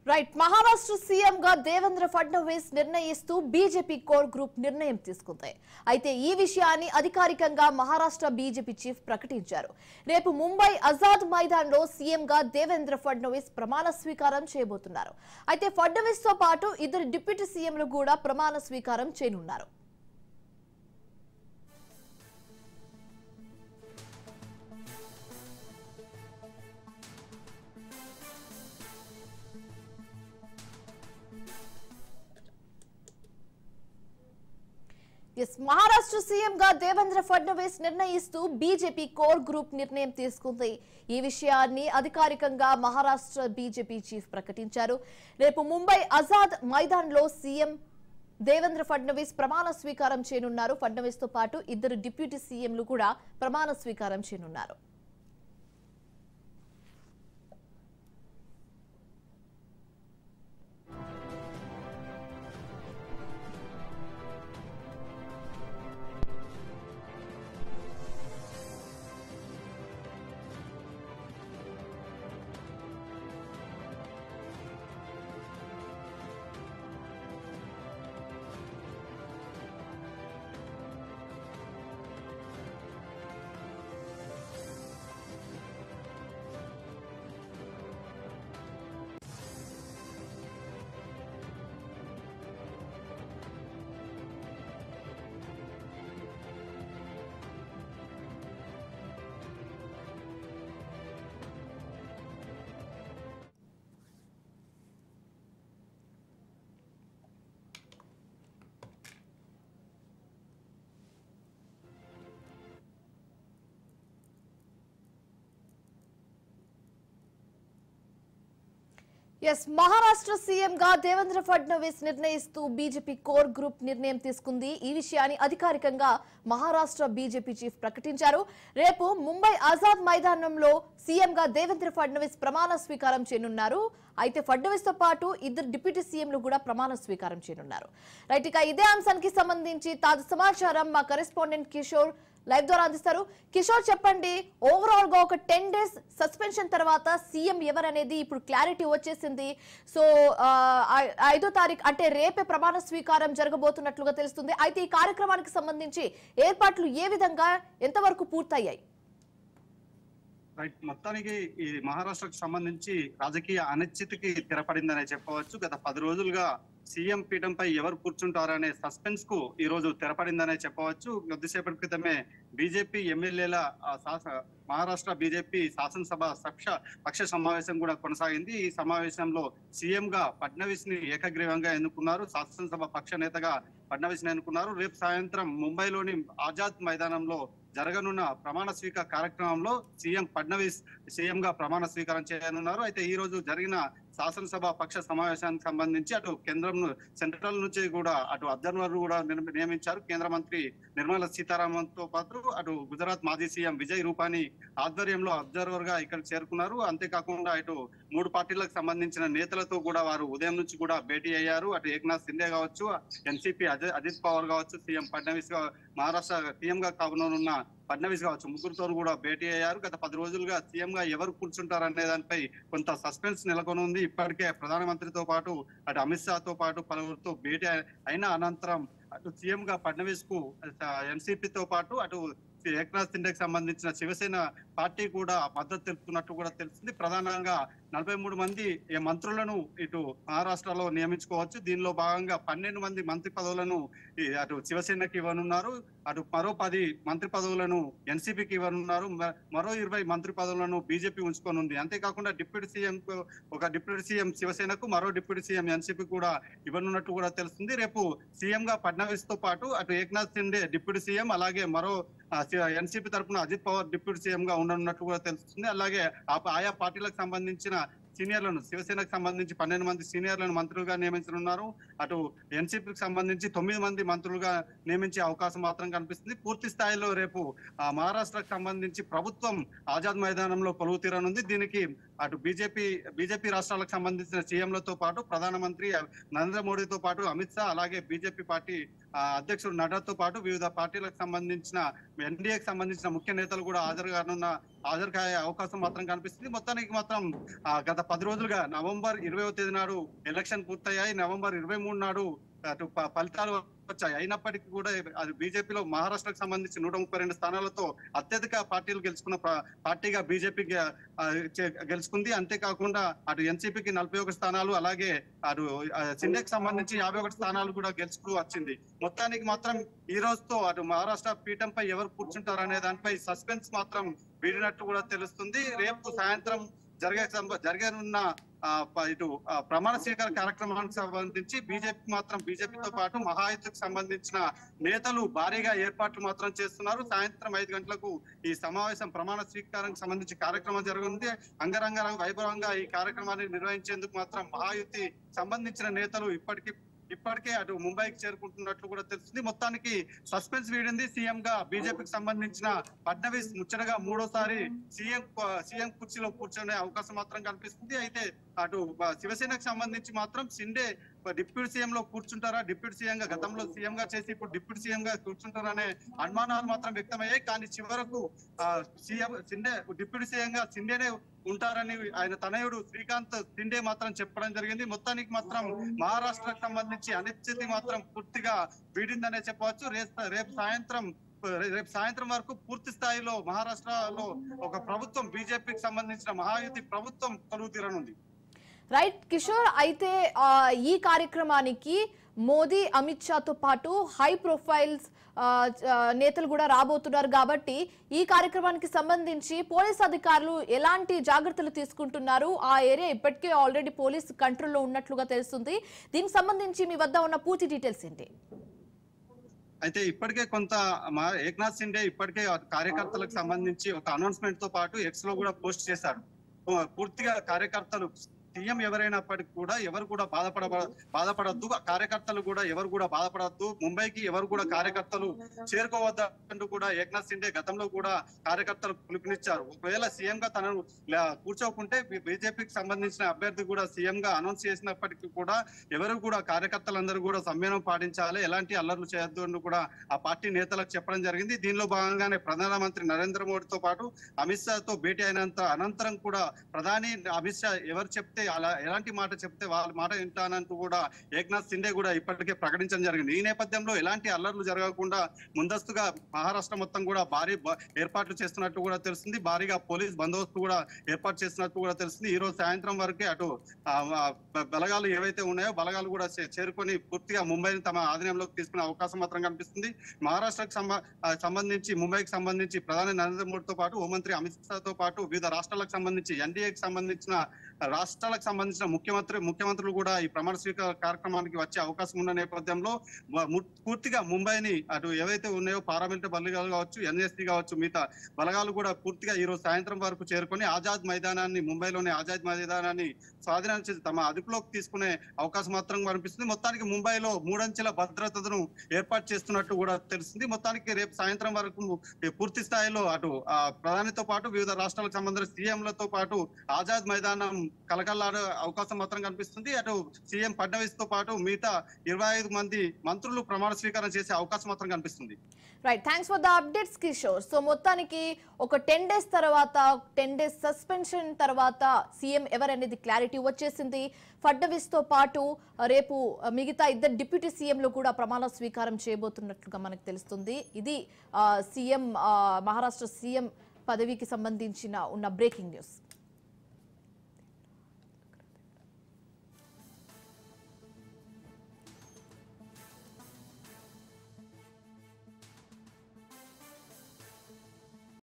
Right Maharashtra CM గా దేవేంద్ర ఫడ్నవీస్ నిర్ణయిస్తూ BJP core group నిర్ణయం తీసుకుంది. అయితే ఈ విషయాన్ని అధికారికంగా మహారాష్ట్ర బీజేపీ చీఫ్ ప్రకటించారు. రేపు ముంబై ఆజాద్ మైదాన్ లో సీఎం గా దేవేంద్ర ఫడ్నవీస్ ప్రమాణ స్వీకారం చేయబోతున్నారు. అయితే ఫడ్నవీస్ తో పాటు ఇద్దరు డిప్యూటీ సీఎంలు కూడా ప్రమాణ స్వీకారం చేయనున్నారు. మహారాష్ట్ర సీఎం గా దేవేంద్ర ఫడ్నవీస్ నిర్ణయిస్తూ బీజేపీ కోర్ గ్రూప్ నిర్ణయం తీసుకుంది. ఈ విషయాన్ని అధికారికంగా మహారాష్ట్ర బీజేపీ చీఫ్ ప్రకటించారు. రేపు ముంబై ఆజాద్ మైదాన్ లో సీఎం దేవేంద్ర ఫడ్నవీస్ ప్రమాణ స్వీకారం చేయనున్నారు. ఫడ్నవీస్ తో పాటు ఇద్దరు డిప్యూటీ సీఎంలు కూడా ప్రమాణ స్వీకారం చేయనున్నారు. మహారాష్ట్ర సీఎం గా దేవేంద్ర ఫడ్నవీస్ నిర్ణయిస్తూ బీజేపీ కోర్ గ్రూప్ నిర్ణయం తీసుకుంది. ఈ విషయాన్ని అధికారికంగా మహారాష్ట్ర బీజేపీ చీఫ్ ప్రకటించారు. రేపు ముంబై ఆజాద్ మైదానంలో సీఎం గా దేవేంద్ర ఫడ్నవీస్ ప్రమాణ స్వీకారం చేయనున్నారు. అయితే ఫడ్నవీస్ తో పాటు ఇద్దరు డిప్యూటీ సీఎంలు కూడా ప్రమాణ స్వీకారం చేయనున్నారు. రైట్, ఇక ఇదే అంశానికి సంబంధించి తాజా సమాచారం మా కరెస్పాండెంట్ కిషోర్ లైవ్ ద్వారా అందిస్తారు. కిషోర్, చెప్పండి, ఓవరాల్ గా ఒక 10 days సస్పెన్షన్ తర్వాత సీఎం ఎవరనేది ఇప్పుడు క్లారిటీ వచ్చేసింది. సో 5వ తారీఖు అంటే రేపే ప్రమాణ స్వీకారం జరగబోతున్నట్లుగా తెలుస్తుంది. అయితే ఈ కార్యక్రమానికి సంబంధించి ఏర్పాట్లు ఏ విధంగా ఎంతవరకు పూర్తయ్యాయి? రైట్, మొత్తానికి ఈ మహారాష్ట్రకు సంబంధించి రాజకీయ అనిశ్చితికి తెరపడిందనే చెప్పవచ్చు. గత 10 రోజులుగా సీఎం పీఠంపై ఎవరు కూర్చుంటారనే సస్పెన్స్ కు ఈ రోజు తెరపడిందనే చెప్పవచ్చు. కొద్దిసేపటి క్రితమే బీజేపీ ఎమ్మెల్యేల మహారాష్ట్ర బీజేపీ శాసనసభ పక్ష సమావేశం కూడా కొనసాగింది. ఈ సమావేశంలో సీఎం గా ఫడ్నవీస్ ని ఏకగ్రీవంగా ఎన్నుకున్నారు. శాసనసభ పక్ష నేతగా ఫడ్నవీస్ ని ఎన్నుకున్నారు. రేపు సాయంత్రం ముంబైలోని ఆజాద్ మైదానంలో జరగనున్న ప్రమాణ స్వీకార కార్యక్రమంలో సీఎం ఫడ్నవీస్ సీఎం గా ప్రమాణ స్వీకారం చేయనున్నారు. అయితే ఈ రోజు జరిగిన శాసనసభ పక్ష సమావేశానికి సంబంధించి అటు కేంద్రం సెంట్రల్ నుంచి కూడా అటు అబ్జర్వర్ కూడా నియమించారు. కేంద్ర మంత్రి నిర్మలా సీతారామన్ తో పాటు అటు గుజరాత్ మాజీ సీఎం విజయ్ రూపానీ ఆధ్వర్యంలో అబ్జర్వర్ గా ఇక్కడ చేరుకున్నారు. అంతేకాకుండా ఇటు 3 పార్టీలకు సంబంధించిన నేతలతో కూడా వారు ఉదయం నుంచి కూడా భేటీ అయ్యారు. అటు ఏక్నాథ్ సిండే కావచ్చు, ఎన్సీపీ అజిత్ పవార్ కావచ్చు, సీఎం ఫడ్నవీస్ మహారాష్ట్ర సీఎం గా కావనున్న ఫడ్నవీస్ కావచ్చు, ముగ్గురుతో కూడా భేటీ అయ్యారు. గత 10 రోజులుగా సీఎం గా ఎవరు కూర్చుంటారు అనే దానిపై కొంత సస్పెన్స్ నెలకొని ఉంది. ఇప్పటికే ప్రధానమంత్రితో పాటు అటు అమిత్ షా తో పాటు పలువురితో భేటీ అయిన అనంతరం అటు సీఎం గా ఫడ్నవీస్ కు ఎన్సీపీతో పాటు అటు ఏక్నాథ్ సిండేకి సంబంధించిన శివసేన పార్టీ కూడా మద్దతు తెలుపుతున్నట్టు కూడా తెలిసింది. ప్రధానంగా 43 మంది మంత్రులను ఇటు మహారాష్ట్రలో నియమించుకోవచ్చు. దీనిలో భాగంగా 12 మంది మంత్రి పదవులను అటు శివసేనకి ఇవ్వనున్నారు. అటు మరో 10 మంత్రి పదవులను ఎన్సీపీకి ఇవ్వనున్నారు. మరో 20 మంత్రి పదవులను బీజేపీ ఉంచుకోనుంది. అంతేకాకుండా డిప్యూటీ సీఎం ఒక డిప్యూటీ సీఎం శివసేనకు, మరో డిప్యూటీ సీఎం ఎన్సీపీ కూడా ఇవ్వనున్నట్టు కూడా తెలుస్తుంది. రేపు సీఎం గా ఫడ్నవీస్ తో పాటు అటు ఏక్నాథ్ సిండే డిప్యూటీ సీఎం, అలాగే మరో ఎన్సీపీ తరఫున అజిత్ పవార్ డిప్యూటీ సీఎం గా ఉండనున్నట్టు కూడా తెలుస్తుంది. అలాగే ఆయా పార్టీలకు సంబంధించిన సీనియర్లను శివసేనకు సంబంధించి 12 మంది సీనియర్లను మంత్రులుగా నియమించనున్నారు. అటు ఎన్సీపీకి సంబంధించి 9 మంది మంత్రులుగా నియమించే అవకాశం మాత్రం కనిపిస్తుంది. పూర్తి స్థాయిలో రేపు మహారాష్ట్రకు సంబంధించి ప్రభుత్వం ఆజాద్ మైదానంలో కొలువు తీరనుంది. దీనికి అటు బీజేపీ రాష్ట్రాలకు సంబంధించిన సీఎంలతో పాటు ప్రధానమంత్రి నరేంద్ర మోడీతో పాటు అమిత్ షా, అలాగే బీజేపీ పార్టీ అధ్యక్షుడు నడ్డాతో పాటు వివిధ పార్టీలకు సంబంధించిన ఎన్డీఏకి సంబంధించిన ముఖ్య నేతలు కూడా హాజరు కానున్న హాజరుకాయే అవకాశం మాత్రం కనిపిస్తుంది. మొత్తానికి మాత్రం గత 10 రోజులుగా నవంబర్ 20వ తేదీ నాడు ఎలక్షన్ పూర్తయ్యాయి. నవంబర్ 23 నాడు అటు ఫలితాలు వచ్చాయి. అయినప్పటికీ కూడా అది బీజేపీలో మహారాష్ట్రకు సంబంధించి 132 స్థానాలతో అత్యధిక పార్టీలు గెలుచుకున్న పార్టీగా బీజేపీ గెలుచుకుంది. అంతేకాకుండా అటు ఎన్సీపీకి 41 స్థానాలు, అలాగే అటు సిండేకి సంబంధించి 51 స్థానాలు కూడా గెలుచుకు వచ్చింది. మొత్తానికి మాత్రం ఈ రోజుతో అటు మహారాష్ట్ర పీఠంపై ఎవరు కూర్చుంటారు అనే దానిపై సస్పెన్స్ మాత్రం వీడినట్టు కూడా తెలుస్తుంది. రేపు సాయంత్రం జరగనున్న ఇటు ప్రమాణ స్వీకార కార్యక్రమానికి సంబంధించి బీజేపీతో పాటు మహాయుతికి సంబంధించిన నేతలు భారీగా ఏర్పాట్లు మాత్రం చేస్తున్నారు. సాయంత్రం 5 గంటలకు ఈ సమావేశం ప్రమాణ స్వీకారానికి సంబంధించి కార్యక్రమం జరగనుంది. అంగరంగ వైభవంగా ఈ కార్యక్రమాన్ని నిర్వహించేందుకు మాత్రం మహాయుతి సంబంధించిన నేతలు ఇప్పటికే అటు ముంబైకి చేరుకుంటున్నట్లు కూడా తెలుస్తుంది. మొత్తానికి సస్పెన్స్ వీడింది. సీఎం గా బీజేపీకి సంబంధించిన ఫడ్నవీస్ ముచ్చటగా 3వ సీఎం కుర్చీలో కూర్చునే అవకాశం మాత్రం కనిపిస్తుంది. అయితే అటు శివసేనకు సంబంధించి మాత్రం షిండే డిప్యూటీ సీఎం లో కూర్చుంటారా, డిప్యూటీ సీఎం గా గతంలో సీఎం గా చేసి ఇప్పుడు డిప్యూటీ సీఎం గా కూర్చుంటారా అనే అనుమానాలు మాత్రం వ్యక్తమయ్యాయి. కానీ చివరకు డిప్యూటీ సీఎం గా షిండేనే ఉంటారని ఆయన తనయుడు శ్రీకాంత్ షిండే మాత్రం చెప్పడం జరిగింది. మొత్తానికి మాత్రం మహారాష్ట్రకు సంబంధించి అనిశ్చితి మాత్రం పూర్తిగా వీడిందనే చెప్పవచ్చు. రేపు సాయంత్రం వరకు పూర్తి స్థాయిలో మహారాష్ట్రలో ఒక ప్రభుత్వం, బీజేపీకి సంబంధించిన మహాయుతి ప్రభుత్వం కొలువు తీరనుంది. రైట్ కిషోర్, అయితే ఈ కార్యక్రమానికి మోదీ, అమిత్ షాతో పాటు హై ప్రొఫైల్స్ నేతలు కూడా రాబోతున్నారు కాబట్టి ఈ కార్యక్రమానికి సంబంధించి పోలీస్ అధికారులు ఎలాంటి జాగ్రత్తలు తీసుకుంటున్నారు? ఆ ఏరియా ఇప్పటికే ఆల్రెడీ పోలీస్ కంట్రోల్లో ఉన్నట్లుగా తెలుస్తుంది. దీనికి సంబంధించి మీ వద్ద ఉన్న పూర్తి డీటెయిల్స్ ఏంటి? అయితే ఇప్పటికే కొంత ఏక్నాథ్ షిండే ఇప్పటికే కార్యకర్తలకు సంబంధించి ఒక అనౌన్స్మెంట్ తో పాటు ఎక్స్ లో కూడా పోస్ట్ చేశారు. పూర్తిగా కార్యకర్తలు సీఎం ఎవరైనప్పటికీ కూడా ఎవరు కూడా బాధపడద్దు, కార్యకర్తలు కూడా ఎవరు కూడా బాధపడద్దు, ముంబైకి ఎవరు కూడా కార్యకర్తలు చేరుకోవద్దంటూ కూడా ఏక్నాథ్ షిండే గతంలో కూడా కార్యకర్తలకు పిలుపునిచ్చారు. ఒకవేళ సీఎం గా తనను కూర్చోకుంటే బీజేపీకి సంబంధించిన అభ్యర్థి కూడా సీఎం గా అనౌన్స్ చేసినప్పటికీ కూడా ఎవరు కూడా కార్యకర్తలందరూ కూడా సంయమనం పాటించాలి, ఎలాంటి అల్లర్లు చేయొద్దు అని కూడా ఆ పార్టీ నేతలకు చెప్పడం జరిగింది. దీనిలో భాగంగానే ప్రధానమంత్రి నరేంద్ర మోడీతో పాటు అమిత్ షాతో భేటీ అయినంత అనంతరం కూడా ప్రధాని అమిత్ షా ఎవరు చెప్తే అలా ఎలాంటి మాట చెప్తే వాళ్ళ మాట వింటానంటూ కూడా ఏక్నాథ్ షిండే కూడా ఇప్పటికే ప్రకటించడం జరిగింది. ఈ నేపథ్యంలో ఎలాంటి అల్లర్లు జరగకుండా ముందస్తుగా మహారాష్ట్ర మొత్తం కూడా భారీ ఏర్పాట్లు చేస్తున్నట్టు కూడా తెలుస్తుంది. భారీగా పోలీస్ బందోబస్తు కూడా ఏర్పాటు చేస్తున్నట్టు కూడా తెలుస్తుంది. ఈ రోజు సాయంత్రం వరకే అటు బలగాలు ఏవైతే ఉన్నాయో బలగాలు కూడా చేరుకొని పూర్తిగా ముంబైని తమ ఆధీనంలోకి తీసుకునే అవకాశం మాత్రం కనిపిస్తుంది. మహారాష్ట్రకు సంబంధించి ముంబైకి సంబంధించి ప్రధాని నరేంద్ర మోడీతో పాటు హోంమంత్రి అమిత్ షాతో పాటు వివిధ రాష్ట్రాలకు సంబంధించి ఎన్డీఏకి సంబంధించిన రాష్ట్రాలకు సంబంధించిన ముఖ్యమంత్రులు కూడా ఈ ప్రమాణ స్వీకార కార్యక్రమానికి వచ్చే అవకాశం ఉన్న నేపథ్యంలో పూర్తిగా ముంబైని అటు ఏవైతే ఉన్నాయో పారామిలిటరీ బలగాలు కావచ్చు, ఎన్ఎస్సీ కావచ్చు, మిగతా బలగాలు కూడా పూర్తిగా ఈ రోజు సాయంత్రం వరకు చేరుకొని ముంబైలోని ఆజాద్ మైదానాన్ని స్వాధీనం చేసి తమ అదుపులోకి తీసుకునే అవకాశం మాత్రం కనిపిస్తుంది. మొత్తానికి ముంబైలో 3 అంచెల భద్రతను ఏర్పాటు చేస్తున్నట్టు కూడా తెలుస్తుంది. మొత్తానికి రేపు సాయంత్రం వరకు పూర్తి స్థాయిలో అటు ప్రధానితో పాటు వివిధ రాష్ట్రాలకు సంబంధించిన సీఎంలతో పాటు ఆజాద్ మైదానం కలకల్లాడే అవకాశం మాత్రం కనిపిస్తుంది. అటు సీఎం ఫడ్నవీస్ తో పాటు మిగతా 25 మంది మంత్రులు ప్రమాణ స్వీకారం చేసే అవకాశం మాత్రం కనిపిస్తుంది. Right, thanks for the updates Kishore. So మొత్తానికి ఒక 10 డేస్ తర్వాత 10 డేస్ సస్పెన్షన్ తర్వాత సీఎం ఎవరనేది క్లారిటీ వచ్చేసింది. ఫడ్నవీస్ తో పాటు రేపు మిగతా 2 డిప్యూటీ సీఎంలు కూడా ప్రమాణ స్వీకారం చేయబోతున్నట్లుగా మనకు తెలుస్తుంది. ఇది సీఎం మహారాష్ట్ర సీఎం పదవికి సంబంధించిన ఉన్న బ్రేకింగ్ న్యూస్.